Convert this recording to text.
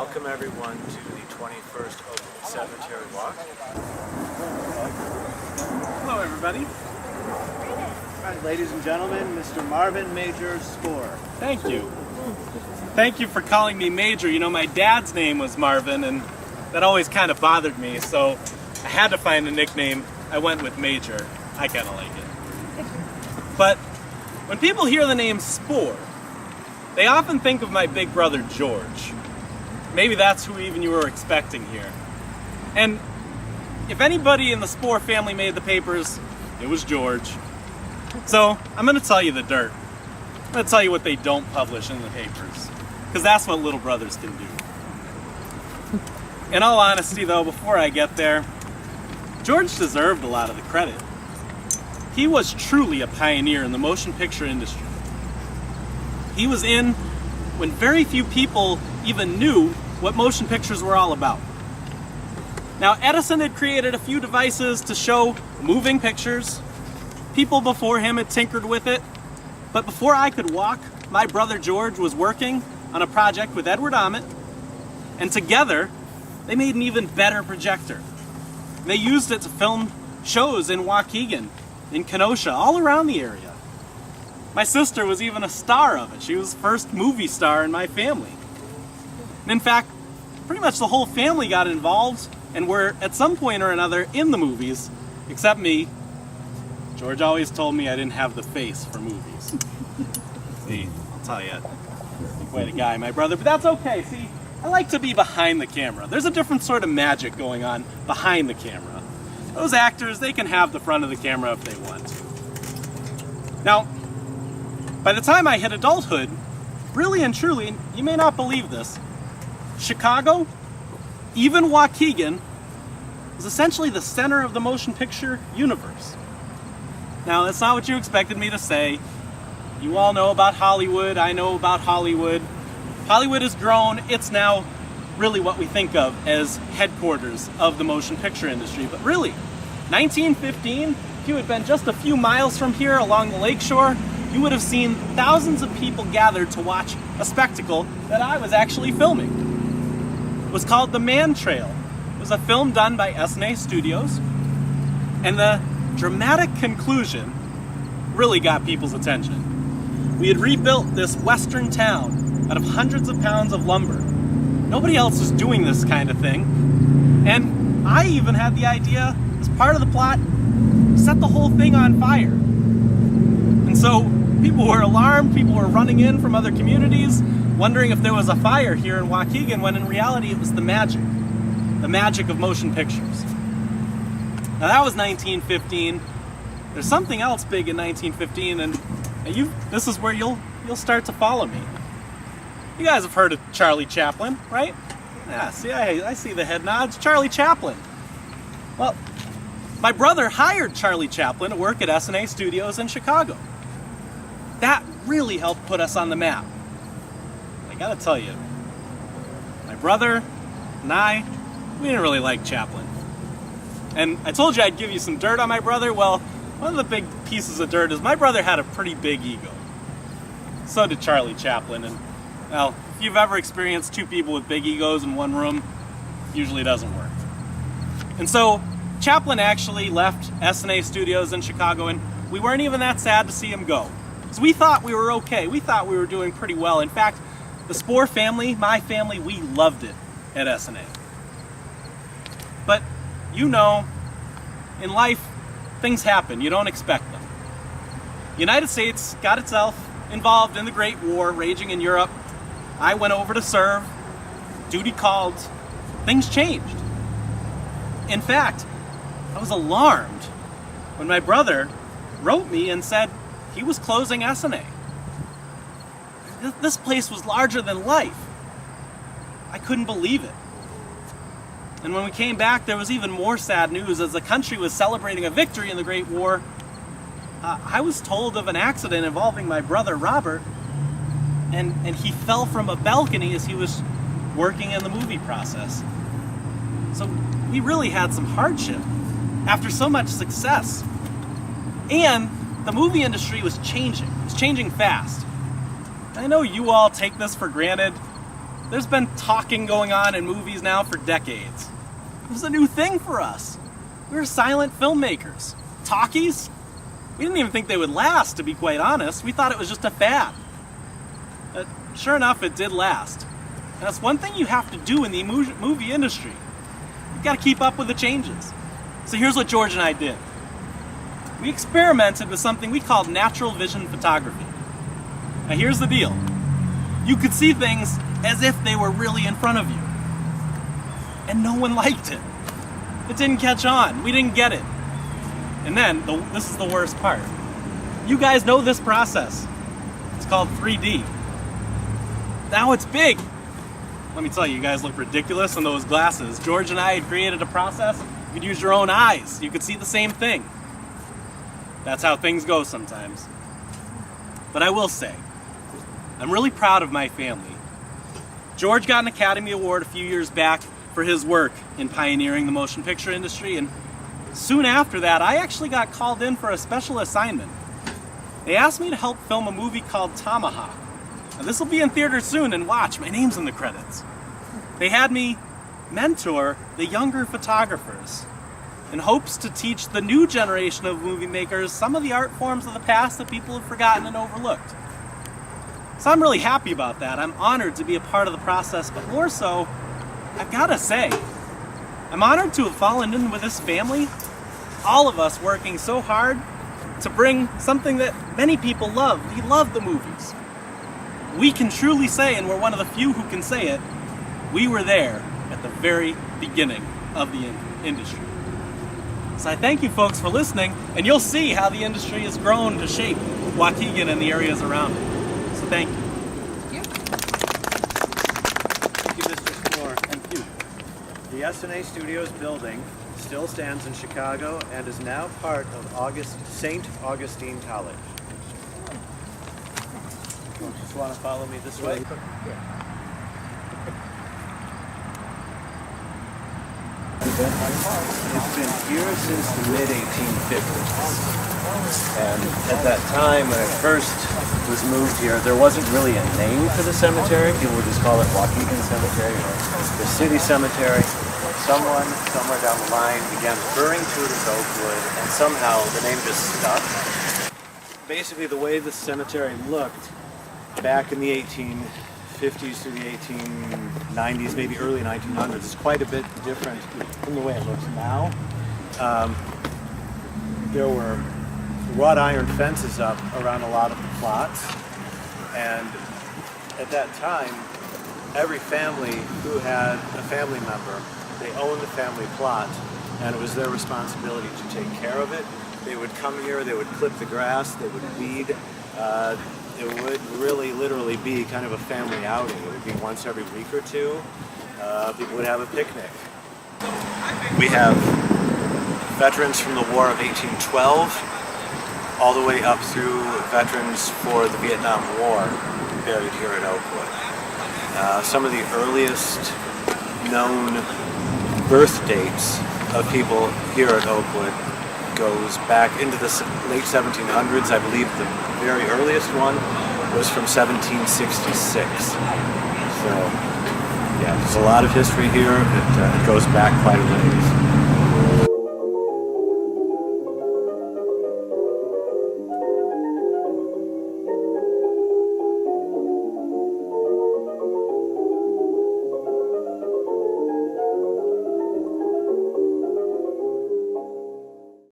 Welcome everyone to the 21st Oakwood Cemetery Walk. Hello everybody. All right, ladies and gentlemen, Mr. Marvin Major Spoor. Thank you. Thank you for calling me Major. You know, my dad's name was Marvin, and that always kind of bothered me, so I had to find a nickname. I went with Major. I kind of like it. But when people hear the name Spoor, they often think of my big brother George. Maybe that's who even you were expecting here. And if anybody in the Spoor family made the papers, it was George. So I'm going to tell you the dirt. I'm going to tell you what they don't publish in the papers, because that's what little brothers can do. In all honesty though, before I get there, George deserved a lot of the credit. He was truly a pioneer in the motion picture industry. He was in when very few people even knew what motion pictures were all about. Now, Edison had created a few devices to show moving pictures. People before him had tinkered with it. But before I could walk, my brother George was working on a project with Edward Ahmet, and together they made an even better projector. They used it to film shows in Waukegan, in Kenosha, all around the area. My sister was even a star of it. She was the first movie star in my family. And in fact, pretty much the whole family got involved and were at some point or another in the movies, except me. George always told me I didn't have the face for movies. See, I'll tell you, quite a guy, my brother, but that's okay. See, I like to be behind the camera. There's a different sort of magic going on behind the camera. Those actors, they can have the front of the camera if they want to. Now, by the time I hit adulthood, really and truly, you may not believe this, Chicago, even Waukegan, was essentially the center of the motion picture universe. Now, that's not what you expected me to say. You all know about Hollywood. I know about Hollywood. Hollywood has grown. It's now really what we think of as headquarters of the motion picture industry. But really, 1915, if you had been just a few miles from here along the lakeshore, you would have seen thousands of people gathered to watch a spectacle that I was actually filming. It was called The Man Trail. It was a film done by S&A Studios, and the dramatic conclusion really got people's attention. We had rebuilt this western town out of hundreds of pounds of lumber. Nobody else was doing this kind of thing, and I even had the idea, as part of the plot, set the whole thing on fire. And so people were alarmed, people were running in from other communities, wondering if there was a fire here in Waukegan, when in reality it was the magic of motion pictures. Now that was 1915. There's something else big in 1915, and this is where you'll start to follow me. You guys have heard of Charlie Chaplin, right? Yeah, see, I see the head nods. Charlie Chaplin. Well, my brother hired Charlie Chaplin to work at S&A Studios in Chicago. That really helped put us on the map. I gotta tell you, my brother and I, we didn't really like Chaplin. And I told you I'd give you some dirt on my brother. Well, one of the big pieces of dirt is my brother had a pretty big ego. So did Charlie Chaplin. And well, if you've ever experienced two people with big egos in one room, it usually doesn't work. And so Chaplin actually left S&A Studios in Chicago, and we weren't even that sad to see him go. So we thought we were okay. We thought we were doing pretty well. In fact, the Spoor family, my family, we loved it at S&A. But you know, in life, things happen. You don't expect them. The United States got itself involved in the Great War raging in Europe. I went over to serve. Duty called. Things changed. In fact, I was alarmed when my brother wrote me and said he was closing S&A. This place was larger than life. I couldn't believe it. And when we came back, there was even more sad news. As the country was celebrating a victory in the Great War, I was told of an accident involving my brother Robert, and he fell from a balcony as he was working in the movie process. So we really had some hardship after so much success. And the movie industry was changing. It was changing fast. I know you all take this for granted, There's been talking going on in movies now for decades. It was a new thing for us. We were silent filmmakers. Talkies? We didn't even think they would last, to be quite honest. We thought it was just a fad. But sure enough, it did last. And that's one thing you have to do in the movie industry. You've got to keep up with the changes. So here's what George and I did. We experimented with something we called natural vision photography. Now here's the deal. You could see things as if they were really in front of you. And no one liked it. It didn't catch on. We didn't get it. And then, this is the worst part. You guys know this process. It's called 3D. Now it's big. Let me tell you, you guys look ridiculous in those glasses. George and I had created a process. You could use your own eyes. You could see the same thing. That's how things go sometimes. But I will say, I'm really proud of my family. George got an Academy Award a few years back for his work in pioneering the motion picture industry, and soon after that, I actually got called in for a special assignment. They asked me to help film a movie called Tomahawk. Now, this will be in theaters soon, and watch, my name's in the credits. They had me mentor the younger photographers in hopes to teach the new generation of movie makers some of the art forms of the past that people have forgotten and overlooked. So I'm really happy about that. I'm honored to be a part of the process, but more so, I've got to say, I'm honored to have fallen in with this family, all of us working so hard to bring something that many people love. We love the movies. We can truly say, and we're one of the few who can say it, we were there at the very beginning of the industry. So I thank you folks for listening, and you'll see how the industry has grown to shape Waukegan and the areas around it. So thank you. Thank you, Mr. Spoor. Thank you. The S&A Studios building still stands in Chicago and is now part of St. Augustine College. You just want to follow me this way? It's been here since the mid-1850s. And at that time, when it first was moved here, there wasn't really a name for the cemetery. People would just call it Waukegan Cemetery or the City Cemetery. Someone, somewhere down the line, began referring to it as Oakwood, and somehow the name just stuck. Basically, the way the cemetery looked back in the 1850s to the 1890s, maybe early 1900s, is quite a bit different from the way it looks now. There were wrought iron fences up around a lot of the plots, and at that time, every family who had a family member, they owned the family plot, and it was their responsibility to take care of it. They would come here, they would clip the grass, they would weed. It would really literally be kind of a family outing. It would be once every week or two. People would have a picnic. We have veterans from the War of 1812 all the way up through veterans for the Vietnam War buried here at Oakwood. Some of the earliest known birth dates of people here at Oakwood goes back into the late 1700s. I believe the very earliest one was from 1766. So yeah, there's a lot of history here. It goes back quite a ways.